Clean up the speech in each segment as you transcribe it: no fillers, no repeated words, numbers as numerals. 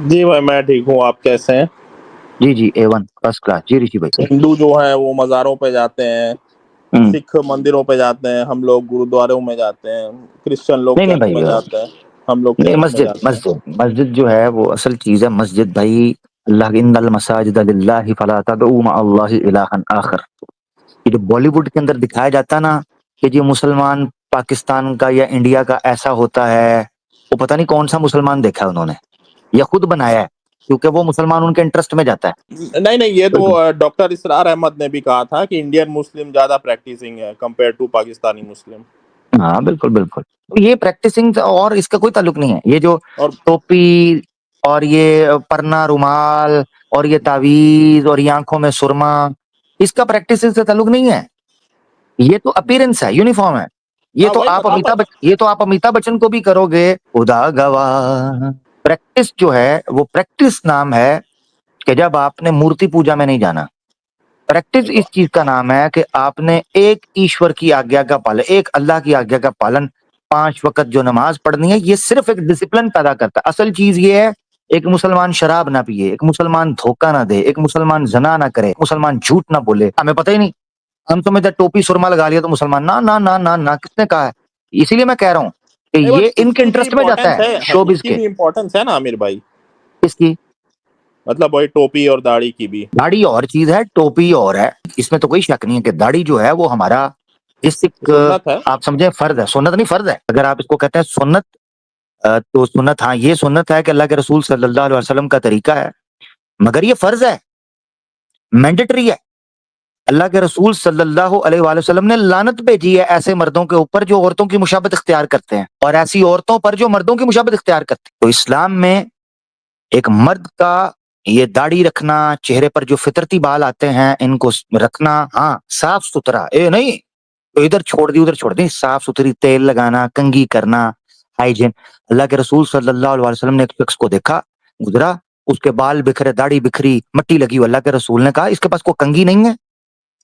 जी भाई, मैं ठीक हूँ। आप कैसे हैं? जी जी, A1 फर्स्ट क्लास जी ऋषि भाई। हिंदू जो है वो मज़ारों पे जाते हैं, हम्म। सिख मंदिरों पे जाते हैं, हम लोग गुरुद्वारों में जाते हैं, क्रिश्चियन लोग नहीं नहीं चर्च भाई, में जाते हैं, हम लोग नहीं, चर्च में मस्जिद जाते हैं। मस्जिद मस्जिद जो है वो असल चीज है। मस्जिद भाई, अल्लाह इन्नल मसाजिद लिल्लाहि फला तदउ मा अल्लाहि इलाहन आखर। ये जो बॉलीवुड के अंदर दिखाया जाता है ना कि जी मुसलमान पाकिस्तान का या इंडिया का ऐसा होता है, वो पता नहीं कौन सा मुसलमान देखा है उन्होंने या खुद बनाया है, क्योंकि वो मुसलमान उनके इंटरेस्ट में जाता है। नहीं नहीं, ये तो डॉक्टर इसरार अहमद ने भी कहा था कि इंडियन मुस्लिम ज्यादा प्रैक्टिसिंग है कंपेयर टू पाकिस्तानी मुस्लिम। हाँ बिल्कुल बिल्कुल, तो ये प्रैक्टिसिंग और इसका कोई ताल्लुक नहीं है। ये जो और टोपी और ये परना रुमाल और ये तावीज और ये आंखों में सुरमा, इसका प्रैक्टिसिंग से ताल्लुक नहीं है। ये तो अपीयरेंस है, यूनिफॉर्म है। हाँ, वही बता पर ये तो आप अमिताभ बच्चन को भी करोगे, खुदा गवाह। प्रैक्टिस जो है वो प्रैक्टिस नाम है कि जब आपने मूर्ति पूजा में नहीं जाना। प्रैक्टिस इस चीज का नाम है कि आपने एक ईश्वर की आज्ञा का पालन, एक अल्लाह की आज्ञा का पालन, 5 वक्त जो नमाज पढ़नी है, ये सिर्फ एक डिसिप्लिन पैदा करता है। असल चीज ये है, एक मुसलमान शराब ना पिए, एक मुसलमान धोखा ना दे, एक मुसलमान जना ना करे, एक मुसलमान झूठ ना बोले। हमें पता ही नहीं, हम समझते टोपी सुरमा लगा लिया तो मुसलमान। ना ना ना ना ना, किसने कहा है? इसीलिए मैं कह रहा हूँ कि नहीं, ये बट इनके इसकी भी इंटरेस्ट में जाता इम्पोर्टेंस है, है। हाँ, शोबिज इसकी के। भी इम्पोर्टेंस है ना आमिर भाई। इसकी मतलब वही टोपी और दाढ़ी की भी। दाढ़ी और चीज है, टोपी और है, इसमें तो कोई शक नहीं है कि दाढ़ी जो है वो हमारा बेसिक, सुन्नत है। आप समझे, फर्ज है। सुन्नत नहीं, फर्ज है। अगर आप इसको कहते हैं सुन्नत, तो सुन्नत, हाँ ये सुन्नत है कि अल्लाह के रसूल सल्लल्लाहु अलैहि वसल्लम का तरीका है, मगर ये फर्ज है, मैंडेटरी है। अल्लाह के रसूल सल्लल्लाहु अलैहि वसल्लम ने लानत भेजी है ऐसे मर्दों के ऊपर जो औरतों की मुशाबत इख्तियार करते हैं, और ऐसी औरतों पर जो मर्दों की मुशाबत इख्तियार करते हैं। तो इस्लाम में एक मर्द का ये दाढ़ी रखना, चेहरे पर जो फितरती बाल आते हैं इनको रखना, हाँ साफ सुथरा, ए नहीं तो इधर छोड़ दी उधर छोड़ दी, साफ सुथरी, तेल लगाना, कंघी करना, हाइजीन। अल्लाह के रसूल सल्लल्लाहु अलैहि वसल्लम ने एक शख्स को देखा, गुजरा, उसके बाल बिखरे, दाढ़ी बिखरी, मट्टी लगी हुई। अल्लाह के रसूल ने कहा इसके पास कोई कंघी नहीं है,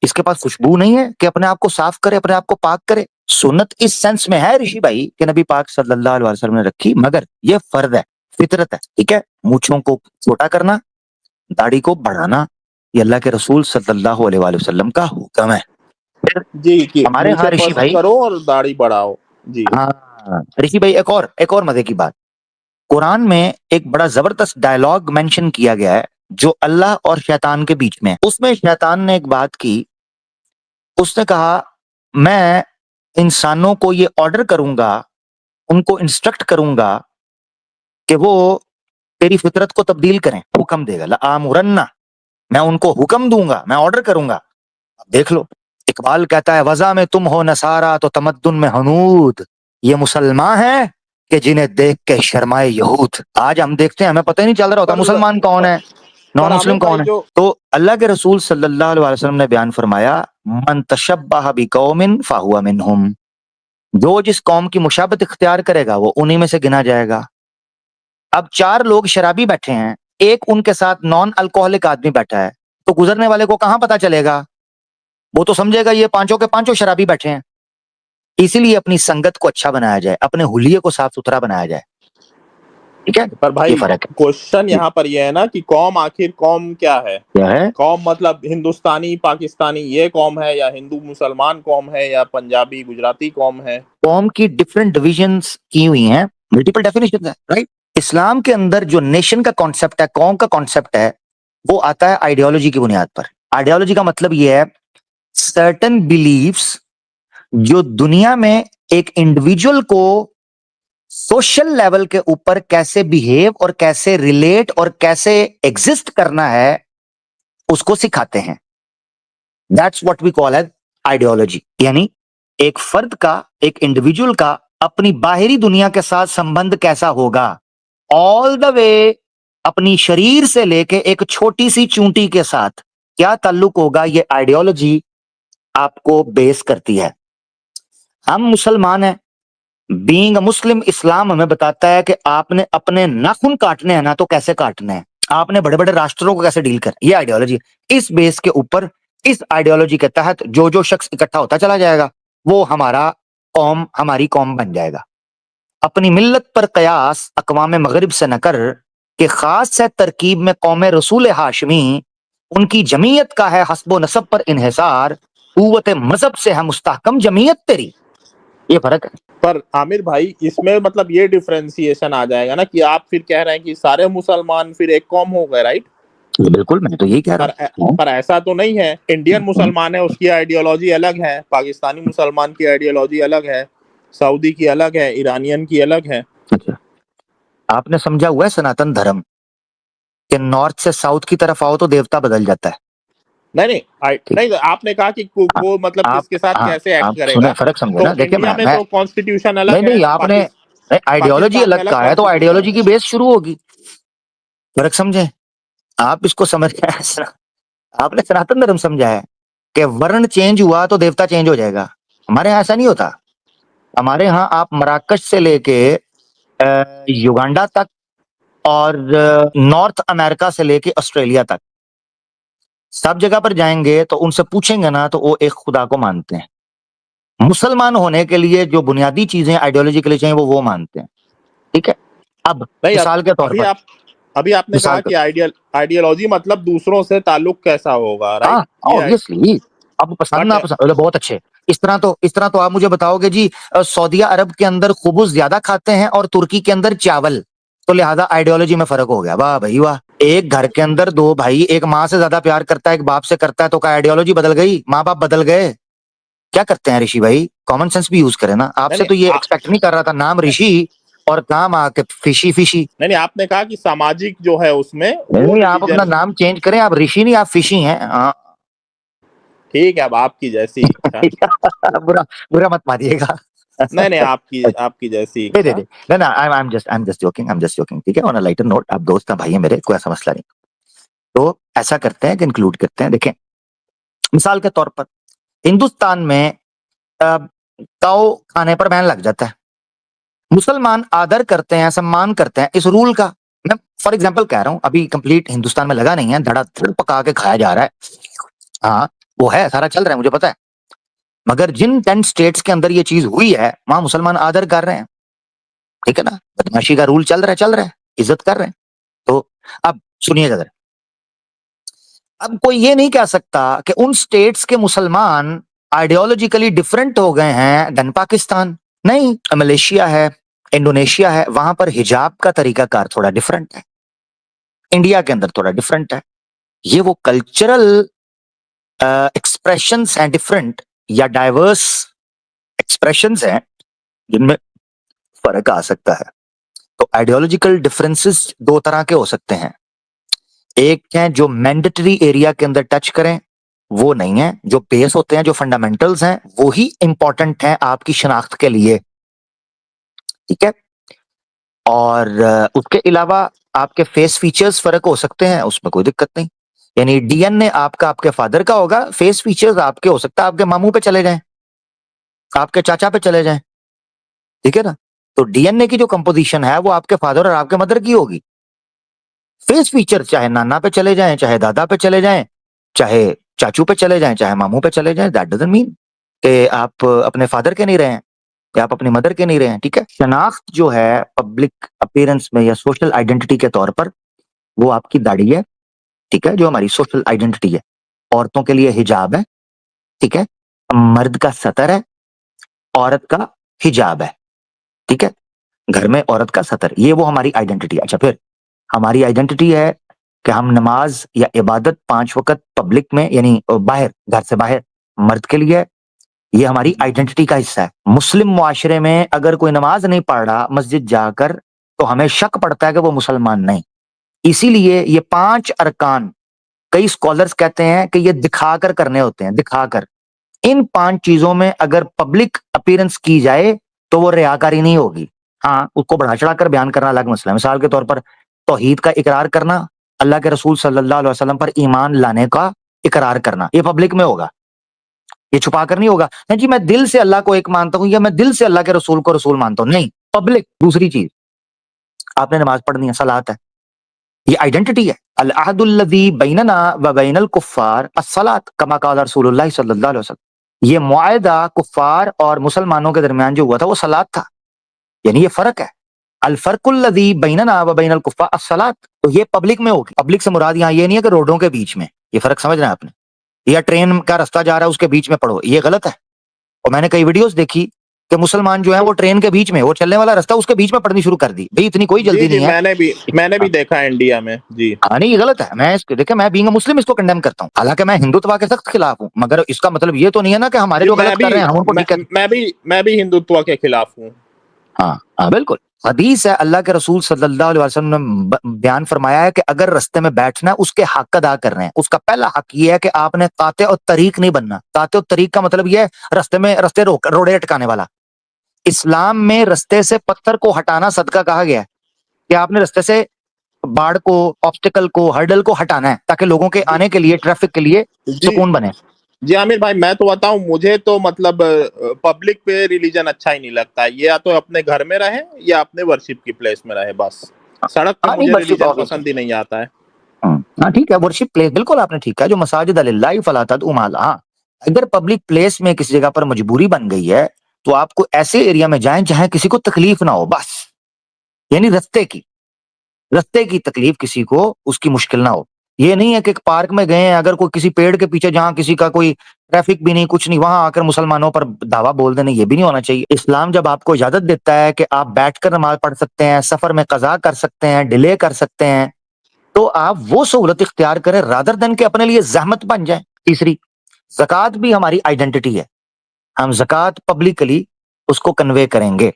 इसके पास खुशबू नहीं है कि अपने आप को साफ करे, अपने आप को पाक करे। सुन्नत इस सेंस में है ऋषि भाई कि नबी पाक सल्लल्लाहु अलैहि वसल्लम ने रखी, मगर ये फर्ज है, फितरत है, ठीक है। मूंछों को छोटा करना, दाढ़ी को बढ़ाना, ये अल्लाह के रसूल सल्लल्लाहु अलैहि वसल्लम का हुक्म है। फिर जी, कि हमारे मूछें यहाँ ऋषि पस्त भाई, करो और दाढ़ी बढ़ाओ। जी। हाँ ऋषि भाई, एक और मजे की बात, कुरान में एक बड़ा जबरदस्त डायलॉग मेंशन किया गया है जो अल्लाह और शैतान के बीच में है। उसमें शैतान ने एक बात की, उसने कहा मैं इंसानों को ये ऑर्डर करूंगा, उनको इंस्ट्रक्ट करूंगा कि वो तेरी फितरत को तब्दील करें। हुक्म देगा, ला आमुरन्ना, मैं उनको हुक्म दूंगा, मैं ऑर्डर करूंगा। अब देख लो, इकबाल कहता है वजा में तुम हो नसारा तो तमद्दुन में हनूद, ये मुसलमान है कि जिन्हें देख के शर्माए यहूद। आज हम देखते हैं, हमें पता ही नहीं चल रहा होता पर मुसलमान कौन है, नॉन पर आमिर मुस्लिम भाई कौन है। जो तो अल्लाह के रसूल सल्लल्लाहु अलैहि वसल्लम ने बयान फरमाया, मन तशब्बह बिकौमिन फहुवा मिनहुम, जो जिस कौम की मुशाबत इख्तियार करेगा वो उन्हीं में से गिना जाएगा। अब 4 लोग शराबी बैठे हैं, एक उनके साथ नॉन अल्कोहलिक आदमी बैठा है, तो गुजरने वाले को कहां पता चलेगा? वो तो समझेगा ये पांचों के पांचों शराबी बैठे हैं। इसीलिए अपनी संगत को अच्छा बनाया जाए, अपने हुलिये को साफ सुथरा बनाया जाए, ठीक है। पर ये भाई, फर्क है क्वेश्चन जी। यहाँ पर यह है ना कि कौम, आखिर कौम क्या है? क्या है? कौम मतलब हिंदुस्तानी पाकिस्तानी ये कौम है, या हिंदू मुसलमान कौम है, या पंजाबी गुजराती कौम है? कौम की डिफरेंट डिविजन्स की हुई हैं, मल्टीपल डेफिनेशन है, राइट। इस्लाम के अंदर जो नेशन का कॉन्सेप्ट है, कौम का कॉन्सेप्ट है, वो आता है आइडियोलॉजी की बुनियाद पर। आइडियोलॉजी का मतलब ये है, सर्टन बिलीव्स जो दुनिया में एक इंडिविजुअल को सोशल लेवल के ऊपर कैसे बिहेव और कैसे रिलेट और कैसे एग्जिस्ट करना है, उसको सिखाते हैं। That's what we call as ideology. यानी एक फर्द का, एक इंडिविजुअल का अपनी बाहरी दुनिया के साथ संबंध कैसा होगा, ऑल द वे अपनी शरीर से लेके एक छोटी सी चूंटी के साथ क्या ताल्लुक होगा, ये आइडियोलॉजी आपको बेस करती है। हम मुसलमान हैं, बीइंग अ मुस्लिम, इस्लाम हमें बताता है कि आपने अपने नाखून काटने हैं ना, तो कैसे काटने हैं, आपने बड़े बड़े राष्ट्रों को कैसे डील करना, ये आइडियोलॉजी। इस बेस के ऊपर, इस आइडियोलॉजी के तहत जो जो शख्स इकट्ठा होता चला जाएगा, वो हमारा कौम, हमारी कौम बन जाएगा। अपनी मिल्लत पर कयास अकवाम मगरिब से न कर, कि खास है तरकीब में कौम रसूल हाशमी, उनकी जमीयत का है हस्बो नसब पर इन्हिसार, कुव्वत मजहब से है मुस्तहकम जमीयत तेरी। ये फर्क है। पर आमिर भाई इसमें मतलब ये डिफरेंशिएशन आ जाएगा ना कि आप फिर कह रहे हैं कि सारे मुसलमान फिर एक कौम हो गए, राइट? बिल्कुल, मैं तो यही कह रहा हूँ। पर ऐसा तो नहीं है। इंडियन मुसलमान है, उसकी आइडियोलॉजी अलग है, पाकिस्तानी मुसलमान की आइडियोलॉजी अलग है, सऊदी की अलग है, ईरानियन की अलग है। अच्छा, आपने समझा हुआ है सनातन धर्म कि नॉर्थ से साउथ की तरफ आओ तो देवता बदल जाता है। नहीं नहीं, ठीक, नहीं आपने कहा कि आप वो मतलब आप किसके साथ हाँ, कैसे एक्ट आप सुने, करेगा। फर्क समझे तो ना। देखिए, इंडिया में मैं तो कॉन्स्टिट्यूशन नहीं अलग है, नहीं, आपने आइडियोलॉजी पाकिस्तान में अलग अलग का है तो कॉन्स्टिट्यूशन आइडियोलॉजी है। की बेस शुरू होगी। फर्क समझे आप, इसको समझ आपने सनातन धर्म समझा है कि वर्ण चेंज हुआ तो देवता चेंज हो जाएगा। हमारे यहाँ ऐसा नहीं होता। हमारे यहाँ आप मराकश से लेके युगांडा तक और नॉर्थ अमेरिका से लेके ऑस्ट्रेलिया तक सब जगह पर जाएंगे तो उनसे पूछेंगे ना तो वो एक खुदा को मानते हैं। मुसलमान होने के लिए जो बुनियादी चीजें आइडियोलॉजी के लिए चाहिए वो मानते हैं। ठीक है। अब नहीं मिसाल के तौर अभी पर, आप अभी आपने कहा मिसाल कि के, आइडियोलॉजी मतलब दूसरों से ताल्लुक कैसा होगा, राइट? हाँ ऑब्वियसली, अब पसंद बट ना पसंद, बोले बहुत अच्छे। इस तरह तो आप मुझे बताओगे जी, सऊदिया अरब के अंदर खुबूज ज्यादा खाते हैं और तुर्की के अंदर चावल, तो लिहाजा आइडियोलॉजी में फर्क हो गया। वाह भाई वाह। एक घर के अंदर दो भाई, एक माँ से ज्यादा प्यार करता है, एक बाप से करता है, तो क्या आइडियोलॉजी बदल गई? माँ बाप बदल गए? क्या करते हैं ऋषि भाई? कॉमन सेंस भी यूज करें ना। नहीं आपसे नहीं तो ये एक्सपेक्ट नहीं कर रहा था, नाम ऋषि और काम आके फिशी फिशी। नहीं, आपने कहा कि सामाजिक जो है उसमें वो नहीं, आप अपना रिलीजन। नाम चेंज करें, आप ऋषि नहीं, आप फिशी हैं। हाँ। ठीक है, अब आपकी जैसी इच्छा। बुरा बुरा मत मानिएगा। नहीं नहीं, आपकी आपकी जैसी दे इच्छा। दे ना ना, आई एम जस्ट जोकिंग, ठीक है। ऑन अ लाइटर नोट, आप दोस्त हैं, भाई है मेरे, कोई ऐसा मसला नहीं। तो ऐसा करते हैं कि इंक्लूड करते हैं। देखें, मिसाल के तौर पर हिंदुस्तान में काऊ खाने पर बैन लग जाता है। मुसलमान आदर करते हैं, सम्मान करते हैं इस रूल का। मैं फॉर एग्जाम्पल कह रहा हूं, अभी कंप्लीट हिंदुस्तान में लगा नहीं है, धड़ाधड़ पका के खाया जा रहा है। हाँ, वो है, सारा चल रहा है, मुझे पता है। मगर जिन 10 स्टेट्स के अंदर ये चीज हुई है, वहां मुसलमान आदर कर रहे हैं। ठीक है ना, बदमाशी का रूल चल रहा है, इज्जत कर रहे हैं। तो अब सुनिएगा जरा, अब कोई ये नहीं कह सकता कि उन स्टेट्स के मुसलमान आइडियोलॉजिकली डिफरेंट हो गए हैं देन पाकिस्तान। नहीं, मलेशिया है, इंडोनेशिया है, वहां पर हिजाब का तरीकाकार थोड़ा डिफरेंट है, इंडिया के अंदर थोड़ा डिफरेंट है। ये वो कल्चरल एक्सप्रेशंस हैं डिफरेंट, या डाइवर्स एक्सप्रेशंस हैं, जिनमें फर्क आ सकता है। तो आइडियोलॉजिकल डिफरेंसेस दो तरह के हो सकते हैं। एक है जो मैंडेटरी एरिया के अंदर टच करें, वो नहीं है। जो बेस होते हैं, जो फंडामेंटल्स हैं, वो ही इंपॉर्टेंट हैं आपकी शनाख्त के लिए। ठीक है। और उसके अलावा आपके फेस फीचर्स फर्क हो सकते हैं, उसमें कोई दिक्कत नहीं। यानी डीएनए आपका आपके फादर का होगा, फेस फीचर्स आपके हो सकता है आपके मामू पे चले जाएं, आपके चाचा पे चले जाएं। ठीक है ना। तो डीएनए की जो कंपोजिशन है वो आपके फादर और आपके मदर की होगी। फेस फीचर चाहे नाना पे चले जाएं, चाहे दादा पे चले जाएं, चाहे चाचू पे चले जाएं, चाहे मामू पे चले जाएं, दैट डजंट मीन कि आप अपने फादर के नहीं रहे हैं या आप अपनी मदर के नहीं रहे हैं। ठीक है। शनाख्त जो है पब्लिक अपीयरेंस में या सोशल आइडेंटिटी के तौर पर, वो आपकी दाढ़ी है। ठीक है, जो हमारी सोशल आइडेंटिटी है। औरतों के लिए हिजाब है। ठीक है। मर्द का सतर है, औरत का हिजाब है। ठीक है। घर में औरत का सतर, ये वो हमारी आइडेंटिटी है। अच्छा, फिर हमारी आइडेंटिटी है कि हम नमाज या इबादत 5 वक्त पब्लिक में, यानी बाहर, घर से बाहर, मर्द के लिए है। ये हमारी आइडेंटिटी का हिस्सा है। मुस्लिम मुआशरे में अगर कोई नमाज नहीं पढ़ रहा मस्जिद जाकर, तो हमें शक पड़ता है कि वो मुसलमान नहीं। इसीलिए ये 5 अरकान, कई स्कॉलर्स कहते हैं कि ये दिखाकर करने होते हैं, दिखाकर। इन 5 चीजों में अगर पब्लिक अपीयरेंस की जाए तो वो रियाकारी नहीं होगी। हाँ, उसको बढ़ा चढ़ा कर बयान करना अलग मसला है। मिसाल के तौर पर तौहीद का इकरार करना, अल्लाह के रसूल सल्लल्लाहु अलैहि वसल्लम पर ईमान लाने का इकरार करना, ये पब्लिक में होगा, ये छुपा कर नहीं होगा। नहीं जी, मैं दिल से अल्लाह को एक मानता हूं या मैं दिल से अल्लाह के रसूल को रसूल मानता हूं, नहीं, पब्लिक। दूसरी चीज, आपने नमाज पढ़नी है, सलात है, ये आइडेंटिटी है। अल अहदुल्लज़ी बैनना व बैनल कुफ्फार अस्सलात कमा क़ाल रसूलुल्लाह सल्लल्लाहु अलैहि वसल्लम। ये मुआहदा कुफ्फार और मुसलमानों के दरमियान जो हुआ था वो सलात था। यानी ये फर्क है। अल फर्कुल्लज़ी बैनना व बैनल कुफ़्फ़ार अस्सलात। तो ये पब्लिक में होगी। पब्लिक से मुराद यहाँ ये नहीं है कि रोडों के बीच में, ये फर्क समझ रहे हैं आपने, या ट्रेन का रास्ता जा रहा है उसके बीच में पढ़ो, ये गलत है। और मैंने कई वीडियोस देखी कि मुसलमान जो है वो ट्रेन के बीच में, वो चलने वाला रास्ता उसके बीच में पढ़नी शुरू कर दी। भाई इतनी कोई जी जल्दी जी, नहीं है। मैंने भी देखा है इंडिया में जी। हाँ नहीं, ये गलत है। मैं देखिए, मैं बीइंग अ मुस्लिम इसको कंडेम करता हूँ, हालांकि मैं हिंदुत्व के सख्त खिलाफ हूँ, मगर इसका मतलब ये तो नहीं है ना कि हमारे जी जो गलत कर रहे हैं हम उनको ठीक है। मैं भी हिंदुत्व के खिलाफ हूँ। हाँ हाँ बिल्कुल। हदीस है, अल्लाह के रसूल सल्लल्लाहु अलैहि वसल्लम ने बयान फरमाया है कि अगर रास्ते में बैठना है उसके हक अदा कर रहे हैं। उसका पहला हक ये है कि आपने काते और तरीक नहीं बनना। काते और तरीक का मतलब ये है रास्ते रोक रोड़े अटकाने वाला। इस्लाम में रास्ते से पत्थर को हटाना सदका कहा गया है, कि आपने रास्ते से बाढ़ को, ऑब्स्टिकल को, हर्डल को हटाना है ताकि लोगों के जी आने के लिए, ट्रैफिक के लिए जी सुकून बने। जी आमिर भाई, मैं तो बताऊं, मुझे तो मतलब पब्लिक पे रिलीजन अच्छा ही नहीं लगता है। ये या तो अपने घर में रहे या अपने वर्शिप की प्लेस में रहे, बस। सड़क पे हाँ नहीं, मुझे वर्शिप रिलीजन ऑब्वियसली। पसंद ही नहीं आता है। हाँ ठीक है, वर्शिप प्लेस बिल्कुल आपने ठीक है, जो मसाजिद लिल्लाहि फला तदउ माल। हाँ, अगर पब्लिक प्लेस में किसी जगह पर मजबूरी बन गई है तो आपको ऐसे एरिया में जाएं जहां किसी को तकलीफ ना हो, बस। यानी रास्ते की तकलीफ किसी को, उसकी मुश्किल ना हो। ये नहीं है कि एक पार्क में गए हैं, अगर कोई किसी पेड़ के पीछे जहां किसी का कोई ट्रैफिक भी नहीं, कुछ नहीं, वहां आकर मुसलमानों पर दावा बोल देना, ये भी नहीं होना चाहिए। इस्लाम जब आपको इजाजत देता है कि आप बैठकर नमाज पढ़ सकते हैं, सफर में कजा कर सकते हैं, डिले कर सकते हैं, तो आप वो सहूलत इख्तियार करें रादर देन के अपने लिए जहमत बन जाए। तीसरी, ज़कात भी हमारी आइडेंटिटी है, हम ज़कात पब्लिकली उसको कन्वे करेंगे।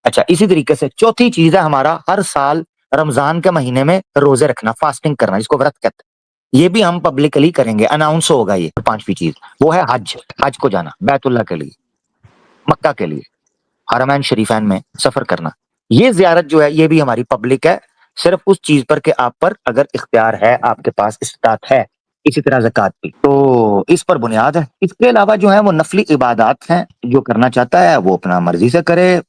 अच्छा, इसी तरीके से चौथी चीज है हमारा हर साल रमजान के महीने में रोजे रखना, फास्टिंग करना, जिसको व्रत कहते हैं। ये भी हम पब्लिकली करेंगे, अनाउंस होगा ये। पांचवी चीज वो है हज, हज को जाना, बैतुल्लाह के लिए, मक्का के लिए, हरमैन शरीफैन में सफर करना। ये जियारत जो है ये भी हमारी पब्लिक है, सिर्फ उस चीज पर कि आप पर अगर इख्तियार है, आपके पास इस्तात है। इसी तरह ज़कात भी तो इस पर बुनियाद है। इसके अलावा जो है वो नफली इबादत हैं, जो करना चाहता है वो अपना मर्जी से करे,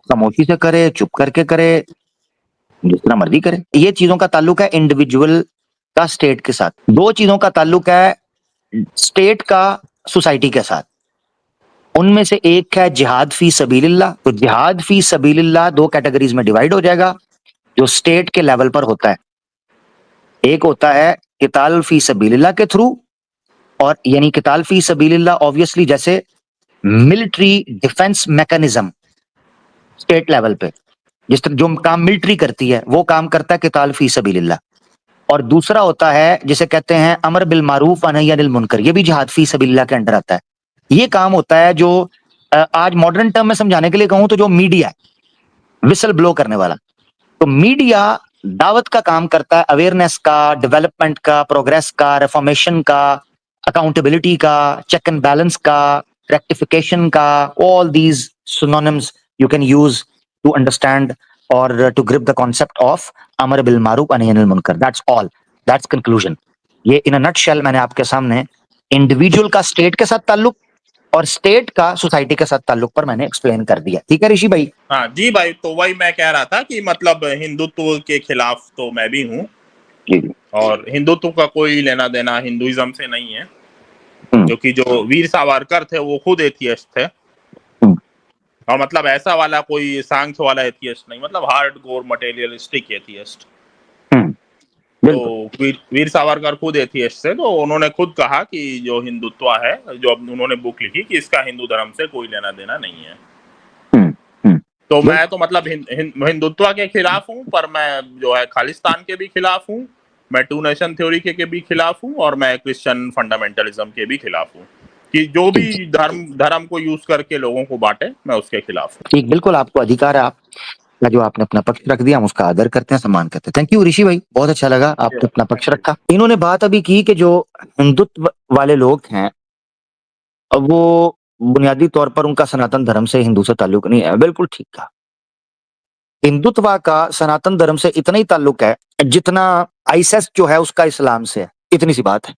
खामोशी से करे, चुप करके करे, जिस तरह मर्जी करे। ये चीजों का ताल्लुक है इंडिविजुअल का स्टेट के साथ। दो चीजों का ताल्लुक है स्टेट का सोसाइटी के साथ। उनमें से एक है जिहाद फी सबीलिल्लाह। तो जिहाद फी सबीलिल्लाह दो कैटेगरीज में डिवाइड हो जाएगा, जो स्टेट के लेवल पर होता है। एक होता है किताल फी सबीलिल्लाह के थ्रू, और यानी किताल फी सबीलिल्लाह ऑब्वियसली जैसे military defence mechanism state level पे, जिस तरह जो काम मिलिट्री करती है वो काम करता है किताल फी सबीलिल्लाह। और दूसरा होता है जिसे कहते हैं अमर बिल मारूफ व नही अनिल मुनकर, ये भी जिहाद फी सबीलिल्लाह के अंडर आता है। ये काम होता है जो आज मॉडर्न टर्म में समझाने के लिए कहूं तो जो मीडिया है, विसल ब्लो करने वाला। तो मीडिया दावत का काम करता है, अवेयरनेस का, डेवलपमेंट का, प्रोग्रेस का, रिफॉर्मेशन का, अकाउंटेबिलिटी का, चेक एंड बैलेंस का, रेक्टिफिकेशन का। All these synonyms you can use to understand और to grip the concept of अमर बिल मारूफ व नही अनिल मुनकर। That's all, that's conclusion. ये इन अ नटशेल मैंने आपके सामने इंडिविजुअल का स्टेट के साथ ताल्लुक और स्टेट का सोसाइटी के साथ ताल्लुक पर मैंने एक्सप्लेन कर दिया। ठीक है ऋषि भाई? हाँ जी भाई, तो वही मैं कह रहा था कि मतलब हिंदुत्व के खिलाफ तो मैं भी हूँ, जी जी। और हिंदुत्व का कोई लेना देना हिंदुइज्म से नहीं है, हम्म, क्योंकि जो वीर सावरकर थे वो खुद एथियस्ट थे। हम्म, और मतलब ऐसा वाला कोई सांख्य वाला एथियस्ट नहीं, मतलब हार्ड कोर मटेरियलिस्टिक एथियस्ट। हम्म, तो बिल्कुल। वीर सावरकर खुद एथियस्ट थे, तो उन्होंने खुद कहा कि जो हिंदुत्व है, जो उन्होंने बुक लिखी कि इसका हिंदू धर्म से कोई लेना देना नहीं है। हम्म, हम्म, तो मैं बिल्कुल। तो मतलब हिंदुत्व के खिलाफ हूँ, पर मैं जो है खालिस्तान के भी खिलाफ हूँ, मैं टू नेशन थ्योरी के भी खिलाफ हूँ, और मैं क्रिश्चियन फंडामेंटलिज्म के भी खिलाफ हूँ, कि जो भी ठीक ठीक धर्म को यूज करके लोगों को बांटे, मैं उसके खिलाफ हूँ। ठीक, बिल्कुल आपको अधिकार है। आप जो आपने अपना पक्ष रख दिया हम उसका आदर करते हैं, सम्मान करते हैं। थैंक यू ऋषि भाई, बहुत अच्छा लगा आपने अपना पक्ष थैंक यू। रखा। इन्होंने बात अभी की कि जो हिंदुत्व वाले लोग हैं, अब वो बुनियादी तौर पर उनका सनातन धर्म से, हिंदू से ताल्लुक नहीं है। बिल्कुल ठीक कहा। हिंदुत्व का सनातन धर्म से इतना ही ताल्लुक है जितना आईएसएस जो है उसका इस्लाम से है, इतनी सी बात है।